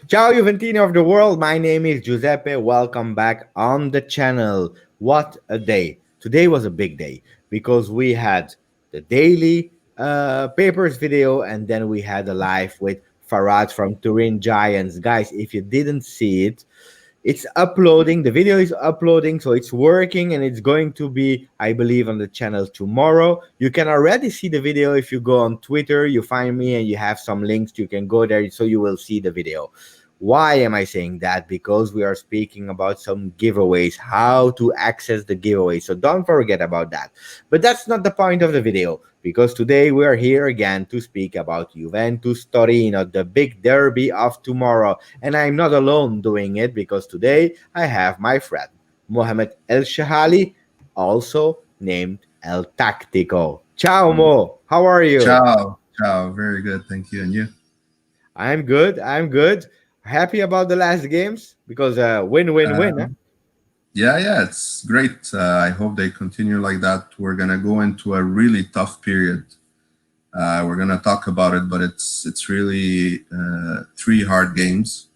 Ciao Juventini of the world, my name is Giuseppe. Welcome back on the channel. What a day! Today was a big day because we had the daily papers video and then we had a live with Farad from Turin Giants. Guys, if you didn't see it, it's uploading. The video is uploading, so it's working and it's going to be, I believe, on the channel tomorrow. You can already see the video if you go on Twitter. You find me and you have some links. You can go there so you will see the video. Why am I saying that? Because we are speaking about some giveaways, how to access the giveaway. So don't forget about that. But that's not the point of the video, because today we are here again to speak about Juventus Torino, the big derby of tomorrow. And I'm not alone doing it, because today I have my friend Mohamed El Shahali, also named El Tactico. Ciao Mo, how are you? Ciao, ciao. Very good, thank you. And you? I'm good. I'm good. Happy about the last games because win, win, win. Huh? Um, yeah, it's great. I hope they continue like that. We're gonna go into a really tough period. We're gonna talk about it, but it's really three hard games.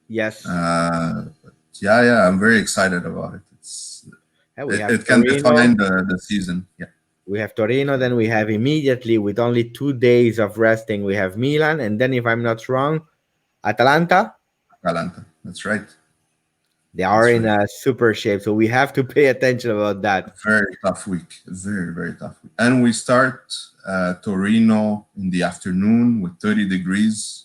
Yes. But yeah, I'm very excited about it. We have It can Torino. define the season. Yeah, We have Torino. Then we have immediately, with only 2 days of resting, we have Milan. And then, if I'm not wrong, Atalanta. Atalanta. That's right. They are That's in right. a super shape. So we have to pay attention about that. Very tough week. Very tough week. And we start Torino in the afternoon with 30 degrees.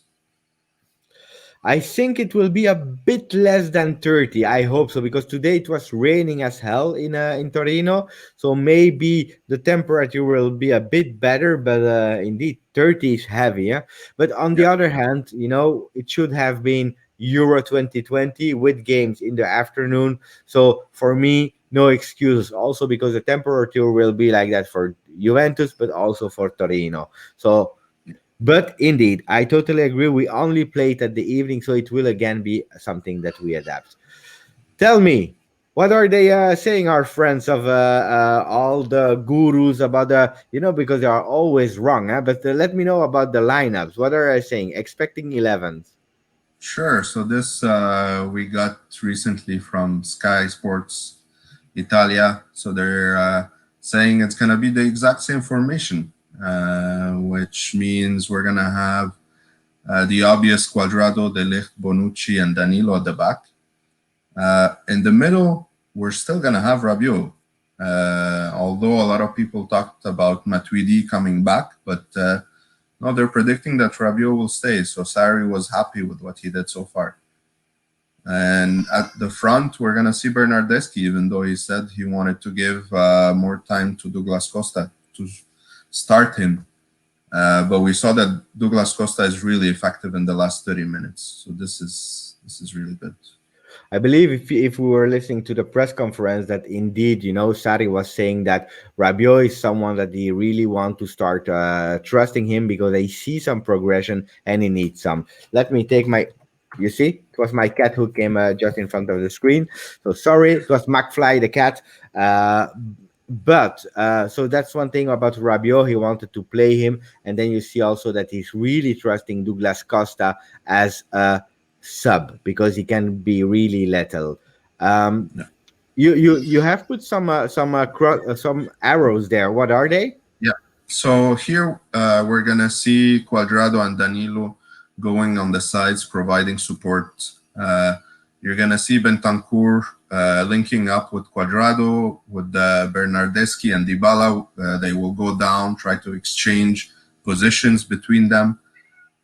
I think it will be a bit less than 30. I hope so, because today it was raining as hell in Torino. So maybe the temperature will be a bit better, but indeed 30 is heavy. Yeah? But on the Yeah. other hand, it should have been Euro 2020 with games in the afternoon. So for me, no excuses. Also because the temperature will be like that for Juventus, but also for Torino. So but indeed, I totally agree. We only play it at the evening, so it will again be something that we adapt. Tell me, what are they saying, our friends of all the gurus about because they are always wrong, huh? But let me know about the lineups. What are they saying? Expecting 11s. Sure. So this we got recently from Sky Sports Italia. So they're saying it's going to be the exact same formation, which means we're going to have the obvious Quadrado, De Ligt, Bonucci, and Danilo at the back. In the middle, we're still going to have Rabiot. Although a lot of people talked about Matuidi coming back, but no, they're predicting that Rabiot will stay. So Sarri was happy with what he did so far. And at the front, we're going to see Bernardeschi, even though he said he wanted to give more time to Douglas Costa to start him. But we saw that Douglas Costa is really effective in the last 30 minutes. So this is really good. I believe if we were listening to the press conference, that indeed, Sari was saying that Rabiot is someone that he really want to start trusting him, because they see some progression and he needs some. Let me take my. You see, it was my cat who came just in front of the screen. So sorry, it was McFly the cat. But so that's one thing about Rabiot. He wanted to play him, and then you see also that he's really trusting Douglas Costa as a sub, because he can be really lethal. Um, Yeah. you have put some arrows there. What are they? Yeah. So here we're going to see Cuadrado and Danilo going on the sides, providing support. You're going to see Bentancur linking up with Cuadrado, with Bernardeschi and Dybala. They will go down, try to exchange positions between them.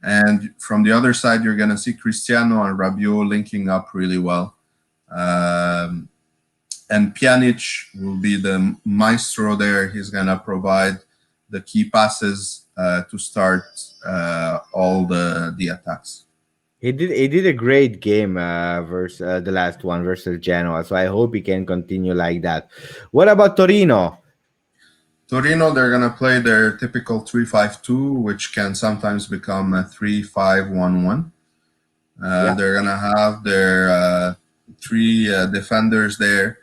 And from the other side, you're going to see Cristiano and Rabiot linking up really well. Um, and Pjanic will be the maestro there. He's going to provide the key passes to start all the attacks. He did a great game versus the last one versus Genoa. So I hope he can continue like that. What about Torino? Torino, they're going to play their typical 3-5-2, which can sometimes become a 3-5-1-1. Yeah. They're going to have their three defenders there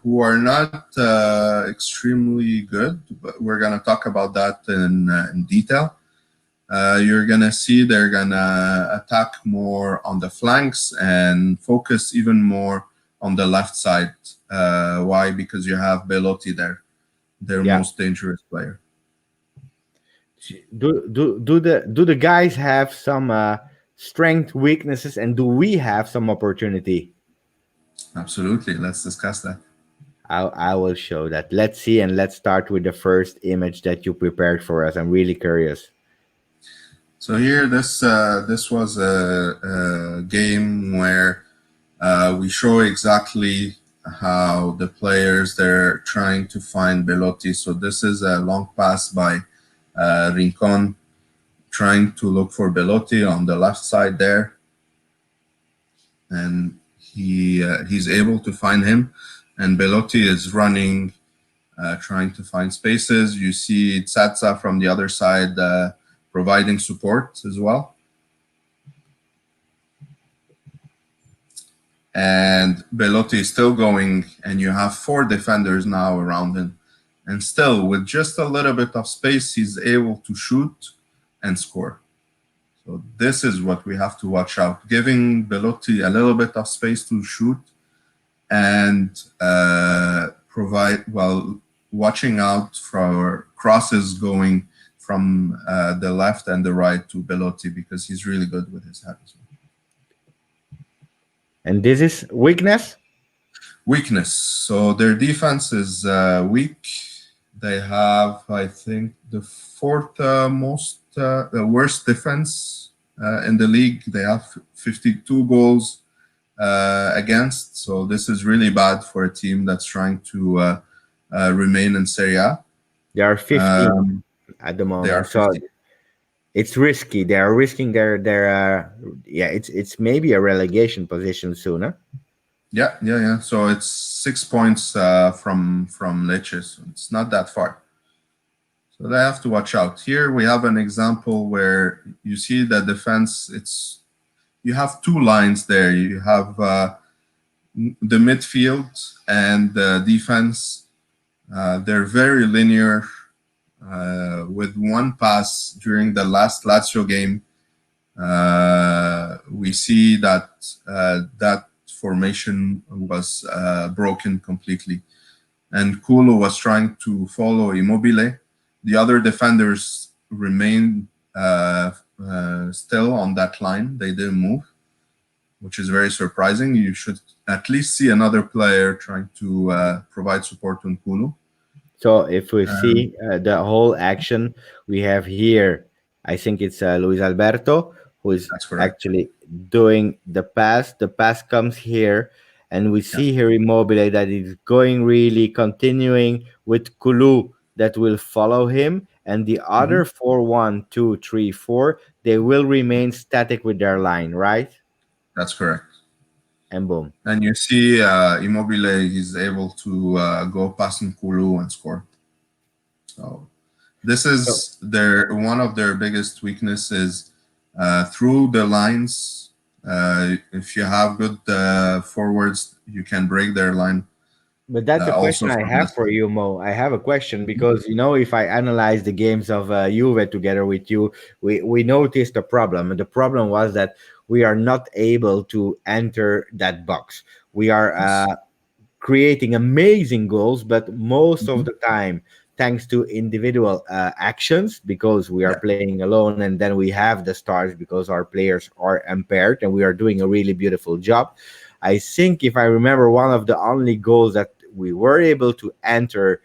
who are not extremely good, but we're going to talk about that in detail. you're gonna see they're gonna attack more on the flanks and focus even more on the left side. Why? Because you have Belotti there, their Yeah. most dangerous player. Do the guys have some strength, weaknesses, and do we have some opportunity? Absolutely. Let's discuss that. I will show that. Let's see, and let's start with the first image that you prepared for us. I'm really curious. So here, this was a game where we show exactly how the players they're trying to find Belotti. So this is a long pass by Rincon trying to look for Belotti on the left side there, and he's able to find him. And Belotti is running, trying to find spaces. You see Tsatsa from the other side providing support as well. And Belotti is still going, and you have four defenders now around him. And still, with just a little bit of space, he's able to shoot and score. So this is what we have to watch out, giving Belotti a little bit of space to shoot and watching out for crosses going from the left and the right to Belotti because he's really good with his head as well. And this is weakness. Weakness. So their defense is weak. They have, I think, the fourth the worst defense in the league. They have 52 goals against. So this is really bad for a team that's trying to remain in Serie A. They are 15 Um, at the they are moment, so 50. it's risky. They are risking their yeah. It's maybe a relegation position sooner. Yeah, yeah, yeah. So it's 6 points from Lecce. So it's not that far. So they have to watch out. Here we have an example where you see the defense. It's you have two lines there. You have the midfield and the defense. They're very linear. With one pass during the last Lazio game, we see that that formation was broken completely. And Kulu was trying to follow Immobile. The other defenders remained still on that line. They didn't move, which is very surprising. You should at least see another player trying to provide support to Nkulu. So if we Um, see the whole action, we have here, I think it's Luis Alberto who is that's correct. actually doing the pass. The pass comes here, and we Yeah. see here Immobile that is going really continuing with Kulu that will follow him, and the Mhm. other four, one, two, three, four, they will remain static with their line, right? That's correct. And boom. And you see Immobile is able to go past Nkulu and score. So this So, is their one of their biggest weaknesses through the lines. If you have good forwards, you can break their line but that's a also question I from have this. for you, Mo. I have a question because if I analyze the games of Juve together with you, we noticed a problem, and the problem was that we are not able to enter that box. We are Yes. creating amazing goals, but most of Mhm. the time, thanks to individual actions, because we are Yeah. playing alone, and then we have the stars because our players are impaired, and we are doing a really beautiful job. I think, if I remember, one of the only goals that we were able to enter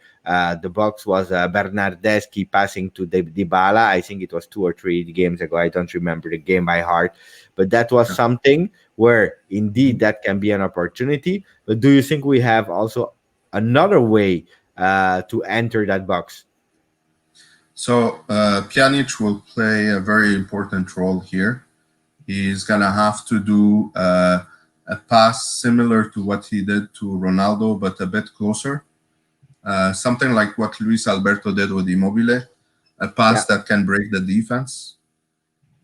the box was Bernardeschi passing to Dybala. I think it was 2 or 3 games ago. I don't remember the game by heart, but that was Yeah. something where indeed Mhm. that can be an opportunity. But do you think we have also another way to enter that box? So Pjanic will play a very important role here. He's gonna have to do a pass similar to what he did to Ronaldo, but a bit closer. Something like what Luis Alberto did with Immobile, a Yeah, pass that can break the defense.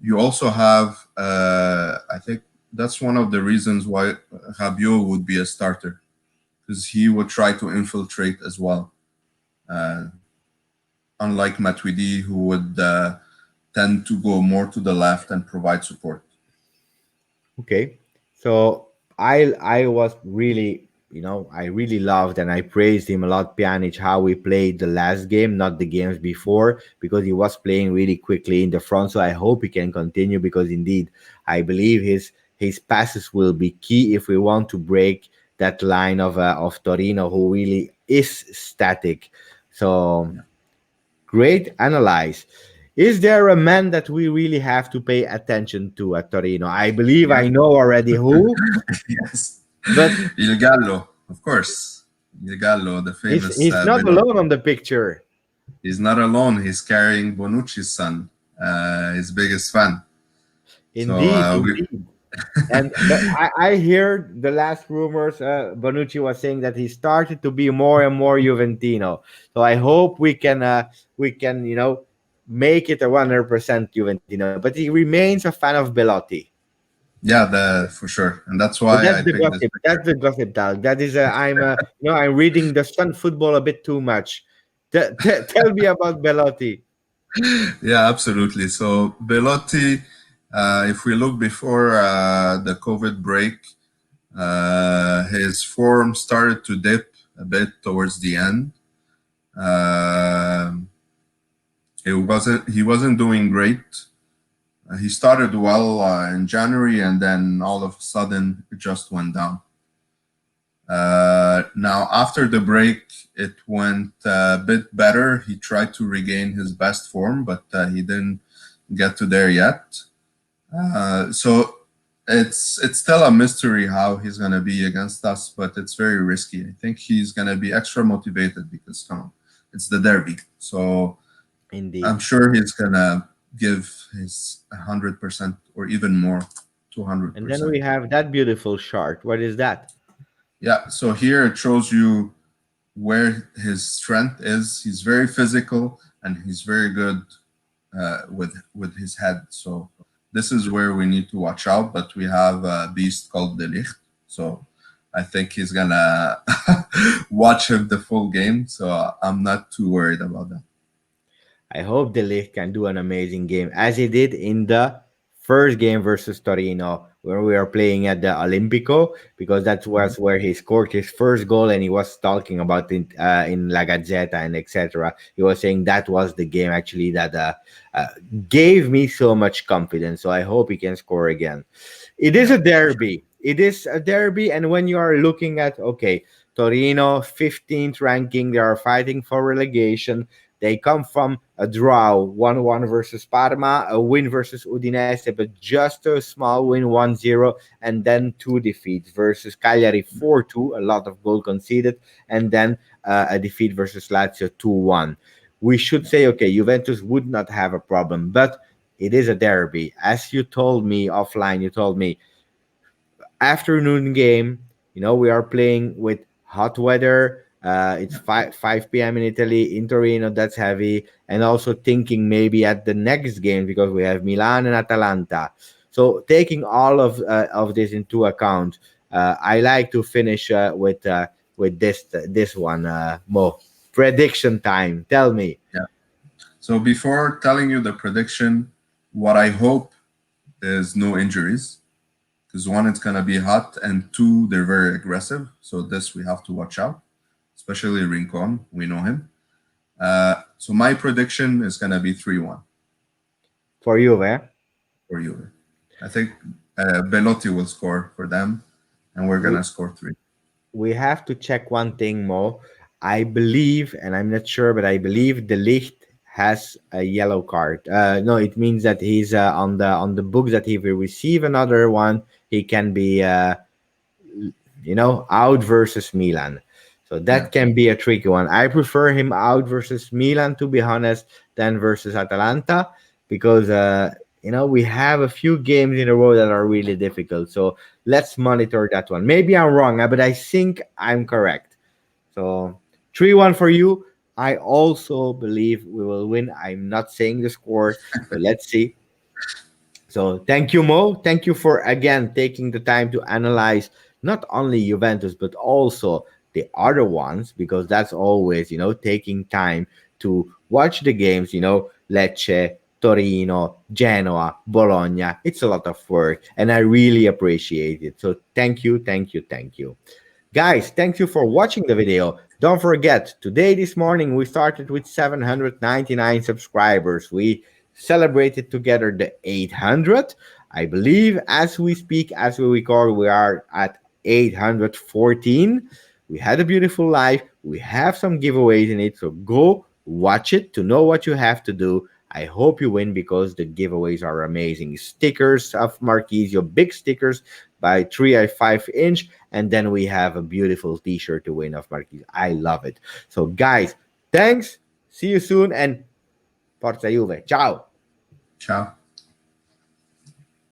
You also have, I think that's one of the reasons why Rabiot would be a starter, because he would try to infiltrate as well. Uh, Unlike Matuidi, who would tend to go more to the left and provide support. Okay. So I was really, I really loved and I praised him a lot, Pjanic, how he played the last game, not the games before, because he was playing really quickly in the front. So I hope he can continue, because indeed I believe his passes will be key if we want to break that line of Torino, who really is static. So Yeah. great analyze. Is there a man that we really have to pay attention to at Torino? I believe Yes. I know already who, Yes. but Il Gallo, of course. Il Gallo, the he's famous he's not Belotti. alone on the picture. He's not alone. He's carrying Bonucci's son, his biggest fan. So Indeed, we, indeed. And I hear the last rumors. Bonucci was saying that he started to be more and more Juventino. So I hope we can make it a 100% Juventino. But he remains a fan of Belotti. yeah, for sure, and that's But why that's I the picked this gossip. picture. That's the gossip, Tal. That is, I'm reading the Sun football a bit too much. Tell me about Belotti. Yeah, absolutely. So Belotti, if we look before the COVID break, his form started to dip a bit towards the end. Um he wasn't doing great. He started well in January, and then all of a sudden it just went down. Now, after the break, it went a bit better. He tried to regain his best form, but he didn't get to there yet. So it's still a mystery how he's gonna be against us, but it's very risky. I think he's gonna be extra motivated because come on, it's the derby. So I'm Indeed. sure he's gonna give his 100% or even more, two hundred And then we percent. have that beautiful chart. What is that? Yeah. So here it shows you where his strength is. He's very physical and he's very good with his head. So this is where we need to watch out. But we have a beast called De Ligt. So I think he's gonna watch him the full game. So I'm not too worried about that. I hope De Ligt can do an amazing game, as he did in the first game versus Torino, where we are playing at the Olimpico, because that Mhm. was where he scored his first goal, and he was talking about it in La Gazzetta and etc. He was saying that was the game actually that uh, gave me so much confidence. So I hope he can score again. It is Yeah, a for sure. derby. It is a derby, and when you are looking at, okay, Torino 15th ranking, they are fighting for relegation. They come from a draw 1-1 versus Parma, a win versus Udinese, but just a small win 1-0, and then two defeats versus Cagliari 4-2, a lot of goal conceded, and then a defeat versus Lazio 2-1. We should say, okay, Juventus would not have a problem, but it is a derby. As you told me offline, you told me afternoon game. We are playing with hot weather. It's 5 p.m. in Italy, in Torino. That's heavy, and also thinking maybe at the next game, because we have Milan and Atalanta. So taking all of this into account, I like to finish with this one, Mo. Prediction time. Tell me. Yeah. So before telling you the prediction, what I hope is no injuries because one, it's gonna be hot, and two, they're very aggressive. So this we have to watch out, especially Rincon. We know him. So my prediction is gonna be 3-1 For you, eh? for Juve. I think Belotti will score for them, and we're We gonna score three. we have to check one thing more. I believe, and I'm not sure, but I believe the Licht has a yellow card. No, it means that he's on the books that if he receive another one, he can be out versus Milan. So Yeah, that can be a tricky one. I prefer him out versus Milan, to be honest, than versus Atalanta, because we have a few games in a row that are really difficult. So let's monitor that one. Maybe I'm wrong, but I think I'm correct. So 3-1 for you. I also believe we will win. I'm not saying the score, so let's see. So thank you, Mo. Thank you for again taking the time to analyze not only Juventus but also the other ones, because that's always taking time to watch the games. Lecce, Torino, Genoa, Bologna. It's a lot of work, and I really appreciate it. So thank you, thank you, thank you. Guys, thank you for watching the video. Don't forget, today, this morning, we started with 799 subscribers. We celebrated together the 800. I believe as we speak, as we record, we are at 814. We had a beautiful life. We have some giveaways in it. So go watch it to know what you have to do. I hope you win because the giveaways are amazing. Stickers of Marquisio, big stickers by 3 by 5 inch, and then we have a beautiful t-shirt to win of Marquis. I love it. So guys, thanks. See you soon and Forza Juve. Ciao. Ciao.